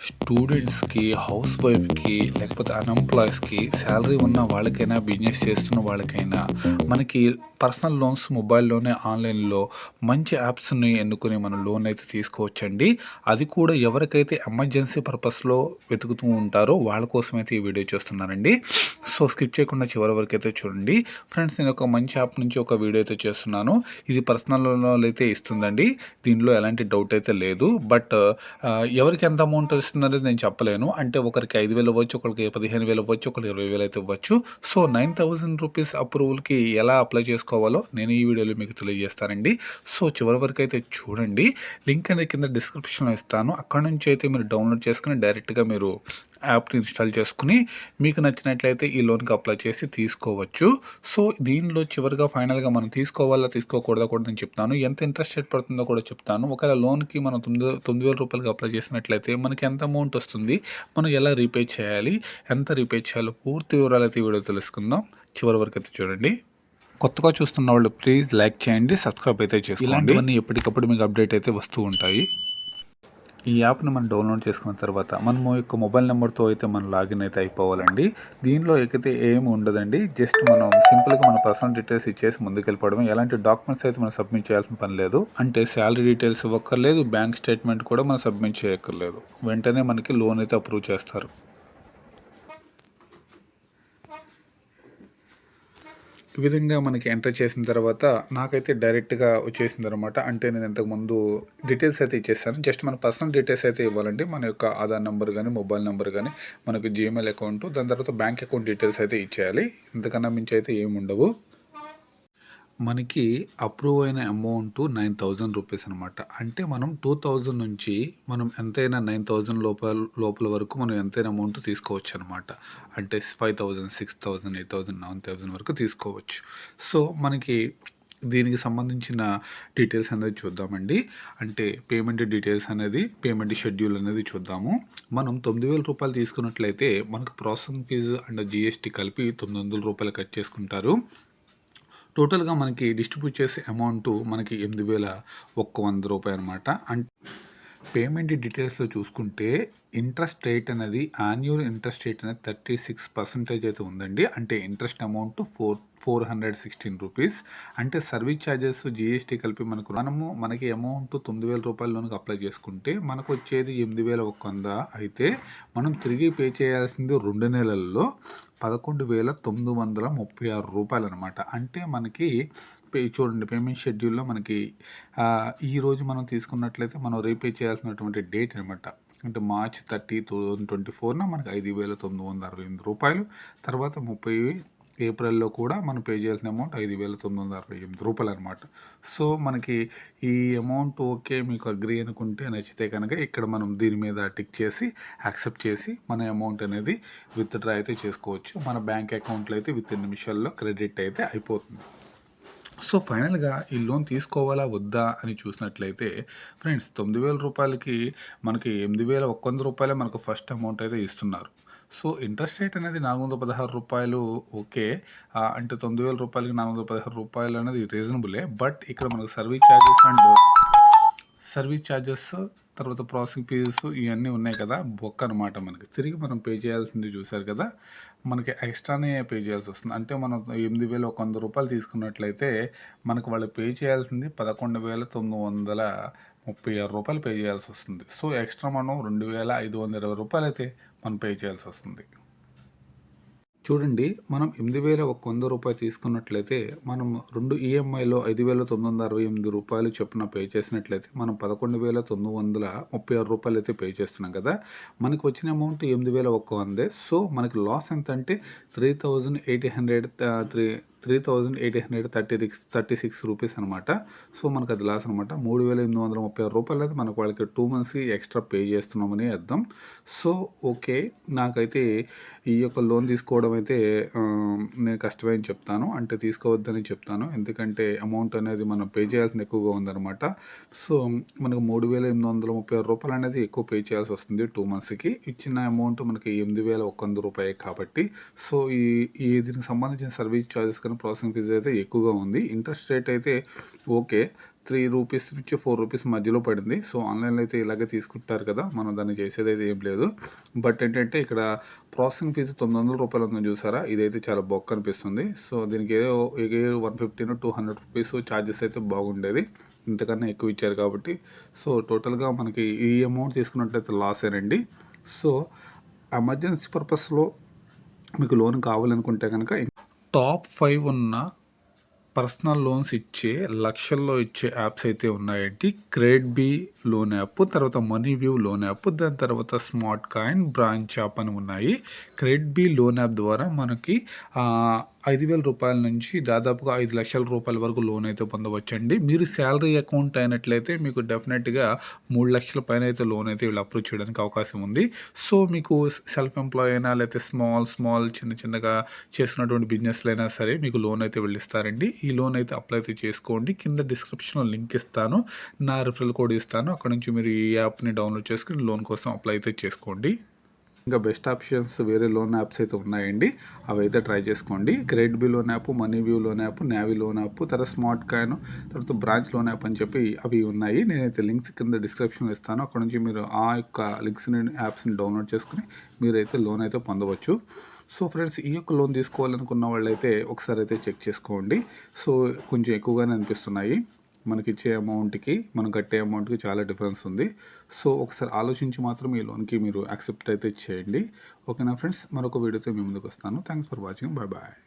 స్టూడెంట్స్‌కి, హౌస్ వైఫ్‌కి లేకపోతే అన్‌ఎంప్లాయీస్‌కి శాలరీ ఉన్న వాళ్ళకైనా, బిజినెస్ చేస్తున్న వాళ్ళకైనా మనకి పర్సనల్ లోన్స్ మొబైల్‌లోనే ఆన్‌లైన్‌లో మంచి యాప్స్‌ని ఎన్నుకొని మనం లోన్ అయితే తీసుకోవచ్చండి. అది కూడా ఎవరికైతే ఎమర్జెన్సీ పర్పస్‌లో వెతుకుతూ ఉంటారో వాళ్ళ కోసమైతే ఈ వీడియో చేస్తున్నానండి. సో, స్కిప్ చేయకుండా చివరి వరకైతే చూడండి. ఫ్రెండ్స్, నేను ఒక మంచి యాప్ నుంచి ఒక వీడియో అయితే చేస్తున్నాను. ఇది పర్సనల్ లోన్ అయితే ఇస్తుందండి. దీనిలో ఎలాంటి డౌట్ అయితే లేదు. బట్ ఎవరికి ఎంత అమౌంట్ ఇస్తుందనేది నేను చెప్పలేను. అంటే ఒకరికి 5,000 ఇవ్వచ్చు, ఒకరికి 15,000 ఇవ్వచ్చు, ఒకరికి 20,000 అయితే ఇవ్వచ్చు. సో, 9,000 రూపీస్ అప్రూవల్‌కి ఎలా అప్లై చేసుకోవాలో నేను ఈ వీడియోలో మీకు తెలియజేస్తానండి. సో, చివరి వరకు అయితే చూడండి. లింక్ అనేది కింద డిస్క్రిప్షన్‌లో ఇస్తాను. అక్కడ నుంచి అయితే మీరు డౌన్లోడ్ చేసుకొని డైరెక్ట్‌గా మీరు యాప్‌ని ఇన్‌స్టాల్ చేసుకొని మీకు నచ్చినట్లయితే ఈ లోన్‌కి అప్లై చేసి తీసుకోవచ్చు. సో, దీనిలో చివరిగా ఫైనల్‌గా మనం తీసుకోవాలా, తీసుకోకూడదా కూడా నేను చెప్తాను. ఎంత ఇంట్రెస్ట్ రేట్ పడుతుందో కూడా చెప్తాను. ఒకవేళ లోన్‌కి మనం 9,000 అప్లై చేసినట్లయితే మనకి ఎంత అమౌంట్ వస్తుంది? మనం ఎలా రీపే చేయాలి? ఎంత రీపే చేయాలో పూర్తి వివరాలైతే ఈ వీడియో తెలుసుకుందాం. చివరి వరకు అయితే చూడండి. కొత్తగా చూస్తున్న వాళ్ళు ప్లీజ్ లైక్ చేయండి, సబ్స్క్రైబ్ అయితే చేసుకోండి. ఇలాంటివన్నీ ఎప్పటికప్పుడు మీకు అప్డేట్ అయితే వస్తూ ఉంటాయి. ఈ యాప్ని మనం డౌన్లోడ్ చేసుకున్న తర్వాత మనము యొక్క మొబైల్ నెంబర్తో అయితే మనం లాగిన్ అయితే అయిపోవాలండి. దీనిలో ఎక్కితే ఏమి ఉండదండి. జస్ట్ మనం సింపుల్గా మన పర్సనల్ డీటెయిల్స్ ఇచ్చేసి ముందుకెళ్ళిపోవడం. ఎలాంటి డాక్యుమెంట్స్ అయితే మనం సబ్మిట్ చేయాల్సిన పని లేదు. అంటే శాలరీ డీటెయిల్స్ ఇవ్వక్కర్లేదు, బ్యాంక్ స్టేట్మెంట్ కూడా మనం సబ్మిట్ చేయక్కర్లేదు. వెంటనే మనకి లోన్ అయితే అప్రూవ్ చేస్తారు. ఈ విధంగా మనకి ఎంటర్ చేసిన తర్వాత నాకైతే డైరెక్ట్గా వచ్చేసింది అనమాట. అంటే నేను ఇంతకుముందు డీటెయిల్స్ అయితే ఇచ్చేసాను. జస్ట్ మన పర్సనల్ డీటెయిల్స్ అయితే ఇవ్వాలండి. మన యొక్క ఆధార్ నెంబర్ కానీ, మొబైల్ నెంబర్ కానీ, మనకు జీమెయిల్ అకౌంట్, దాని తర్వాత బ్యాంక్ అకౌంట్ డీటెయిల్స్ అయితే ఇచ్చేయాలి. ఇంతకన్నా మించి అయితే ఏమి ఉండవు. మనకి అప్రూవ్ అయిన అమౌంట్ 9,000 రూపీస్ అనమాట. అంటే మనం 2,000 నుంచి మనం ఎంతైనా 9,000 లోపల వరకు మనం ఎంతైనా అమౌంట్ తీసుకోవచ్చు అనమాట. అంటే 5,000, 6,000, 8,000, 9,000 వరకు తీసుకోవచ్చు. సో, మనకి దీనికి సంబంధించిన డీటెయిల్స్ అనేది చూద్దామండి. అంటే పేమెంట్ డీటెయిల్స్ అనేది, పేమెంట్ షెడ్యూల్ అనేది చూద్దాము. మనం 9,000 రూపాయలు తీసుకున్నట్లయితే మనకు ప్రాసెసింగ్ ఫీజు అండ్ జీఎస్టీ కలిపి 900 రూపాయలు కట్ చేసుకుంటారు. టోటల్గా మనకి డిస్ట్రిబ్యూట్ చేసే అమౌంట్ మనకి 8,100 రూపాయలు అనమాట. పేమెంట్ డీటెయిల్స్లో చూసుకుంటే ఇంట్రెస్ట్ రేట్ అనేది, యాన్యువల్ ఇంట్రెస్ట్ రేట్ అనేది 36% అయితే ఉందండి. అంటే ఇంట్రెస్ట్ అమౌంట్ 416 రూపీస్. అంటే సర్వీస్ ఛార్జెస్, జీఎస్టీ కలిపి మనకి అమౌంట్ 9,000 రూపాయలలోనికి అప్లై చేసుకుంటే మనకు వచ్చేది 8,100 అయితే మనం తిరిగి పే చేయాల్సింది 2 నెలల్లో 11,936 రూపాయలు అనమాట. అంటే మనకి చూడండి, పేమెంట్ షెడ్యూల్లో మనకి ఈరోజు మనం తీసుకున్నట్లయితే మనం రీపే చేయాల్సినటువంటి డేట్ అనమాట. అంటే March 30, 2024 మనకి 5,968 రూపాయలు. తర్వాత 30 ఏప్రిల్లో కూడా మనం పే చేయాల్సిన అమౌంట్ 5,968 రూపాయలు అనమాట. సో, మనకి ఈ అమౌంట్ ఓకే, మీకు అగ్రీ అనుకుంటే, నచ్చితే కనుక ఇక్కడ మనం దీని మీద టిక్ చేసి యాక్సెప్ట్ చేసి మన అమౌంట్ అనేది విత్డ్రా అయితే చేసుకోవచ్చు. మన బ్యాంక్ అకౌంట్లో అయితే విత్ ఇన్ నిమిషాల్లో క్రెడిట్ అయితే అయిపోతుంది. సో, ఫైనల్‌గా ఈ లోన్ తీసుకోవాలా వద్దా అని చూసినట్లయితే ఫ్రెండ్స్, 9,000 రూపాయలకి మనకి 8,100 రూపాయలే మనకు ఫస్ట్ అమౌంట్ అయితే ఇస్తున్నారు. సో, ఇంట్రెస్ట్ రేట్ అనేది 416 రూపాయలు ఓకే. అంటే 9,000 రూపాయలకి 416 రూపాయలు అనేది రీజనబులే. బట్ ఇక్కడ మనకు సర్వీస్ ఛార్జెస్, తర్వాత ప్రాసెసింగ్ ఫీజెస్ ఇవన్నీ ఉన్నాయి కదా, బొక్క అనమాట మనకి. తిరిగి మనం పే చేయాల్సింది చూసారు కదా, మనకి ఎక్స్ట్రానే పే చేయాల్సి వస్తుంది. అంటే మనం 8,100 రూపాయలు తీసుకున్నట్లయితే మనకు వాళ్ళు పే చేయాల్సింది 11,936 రూపాయలు పే చేయాల్సి వస్తుంది. సో, ఎక్స్ట్రా మనం 2,520 రూపాయలు అయితే మనం పే చేయాల్సి వస్తుంది. చూడండి, మనం 8,100 రూపాయలు తీసుకున్నట్లయితే మనం 2 ఈఎంఐలో 5,968 రూపాయలు చొప్పున పే చేసినట్లయితే మనం 11,936 రూపాయలు అయితే పే చేస్తున్నాం కదా. మనకు వచ్చిన అమౌంట్ 8,100. సో, మనకి లాస్ ఎంత అంటే 3,836 రూపీస్ అనమాట. సో, మనకు అది లాస్ అనమాట. 3,836 రూపాయలు అయితే మనకు వాళ్ళకి 2 మంత్స్కి ఎక్స్ట్రా పే చేస్తున్నామని అర్థం. సో, ఓకే, నాకైతే ఈ యొక్క లోన్ తీసుకోవడం అయితే నేను కష్టమే అని చెప్తాను. అంటే తీసుకోవద్దని చెప్తాను. ఎందుకంటే అమౌంట్ అనేది మనం పే చేయాల్సింది ఎక్కువగా ఉందన్నమాట. సో, మనకు 3,836 రూపాయలు అనేది ఎక్కువ పే చేయాల్సి వస్తుంది 2 మంత్స్కి. ఇచ్చిన అమౌంట్ మనకి 8,100 రూపాయలు కాబట్టి. సో, ఈ దీనికి సంబంధించిన సర్వీస్ ఛార్జెస్ కానీ, ప్రాసెసింగ్ ఫీజ్ అయితే ఎక్కువగా ఉంది. ఇంట్రెస్ట్ రేట్ అయితే ఓకే. రూ. 3 నుంచి రూ. 4 మధ్యలో పడింది. సో, ఆన్‌లైన్‌లో అయితే ఇలాగే తీసుకుంటారు కదా! మనం దాన్ని చేసేదైతే ఏం లేదు. బట్ ఏంటంటే ఇక్కడ ప్రాసెసింగ్ ఫీజు రూ. 900 ఉందని చూసారా? ఇదైతే చాలా బొక్క అనిపిస్తుంది. సో, దీనికి ఏదో 150 200 చార్జెస్ అయితే బాగుండేది. ఇంతకన్నా ఎక్కువ ఇచ్చారు కాబట్టి. సో, టోటల్‌గా మనకి ఈ అమౌంట్ తీసుకున్నట్లయితే లాసేనండి. సో, ఎమర్జెన్సీ పర్పస్‌లో మీకు లోన్ కావాలనుకుంటే గనక టాప్ 5 ఉన్న పర్సనల్ లోన్స్ ఇచ్చే లక్షల్లో ఇచ్చే యాప్స్ అయితే ఉన్నాయండి. క్రెడిట్ బీ లోన్ యాప్, తర్వాత మనీ వ్యూ లోన్ యాప్, దాని తర్వాత స్మార్ట్ కాయిన్, బ్రాంచ్ యాప్ అని ఉన్నాయి. క్రెడిట్ బీ లోన్ యాప్ ద్వారా మనకి రూ. 5,000 నుంచి దాదాపుగా రూ. 5,00,000 వరకు లోన్ అయితే పొందవచ్చండి. మీరు శాలరీ అకౌంట్ అయినట్లయితే మీకు డెఫినెట్‌గా 3,00,000 పైన అయితే లోన్ అయితే వీళ్ళు అప్రూవ్ చేయడానికి అవకాశం ఉంది. సో, మీకు సెల్ఫ్ ఎంప్లాయ్ అయినా లేకపోతే స్మాల్ చిన్నగా చేస్తున్నటువంటి బిజినెస్‌లైనా సరే మీకు లోన్ అయితే వీళ్ళు ఇస్తారండి. ఈ లోన్ అయితే అప్లై అయితే చేసుకోండి. కింద డిస్క్రిప్షన్‌లో లింక్ ఇస్తాను. నా రిఫరల్ కోడ్ ఇస్తాను. అక్కడ నుంచి మీరు ఈ యాప్‌ని డౌన్లోడ్ చేసుకొని లోన్ కోసం అప్లై అయితే చేసుకోండి. ఇంకా బెస్ట్ ఆప్షన్స్ వేరే లోన్ యాప్స్ అయితే ఉన్నాయండి. అవైతే ట్రై చేసుకోండి. KreditBee loan app, money view loan app, Navi loan app, తర్వాత స్మార్ట్ కాయిన్, తర్వాత బ్రాంచ్ లోన్ యాప్ అని చెప్పి అవి ఉన్నాయి. నేనైతే లింక్స్ కింద డిస్క్రిప్షన్‌లో ఇస్తాను. అక్కడ నుంచి మీరు ఆ యొక్క లింక్స్‌ని, యాప్స్‌ని డౌన్లోడ్ చేసుకొని మీరైతే లోన్ అయితే పొందవచ్చు. సో ఫ్రెండ్స్, ఈ యొక్క లోన్ తీసుకోవాలనుకున్న వాళ్ళైతే ఒకసారి అయితే చెక్ చేసుకోండి. సో, కొంచెం ఎక్కువగానే అనిపిస్తున్నాయి. మనకిచ్చే అమౌంట్‌కి, మనం కట్టే అమౌంట్‌కి చాలా డిఫరెన్స్ ఉంది. సో, ఒకసారి ఆలోచించి మాత్రం ఈ లోన్‌కి మీరు యాక్సెప్ట్ అయితే చేయండి. ఓకేనా ఫ్రెండ్స్, మరొక వీడియోతో మీ ముందుకు వస్తాను. Thanks for watching. Bye bye.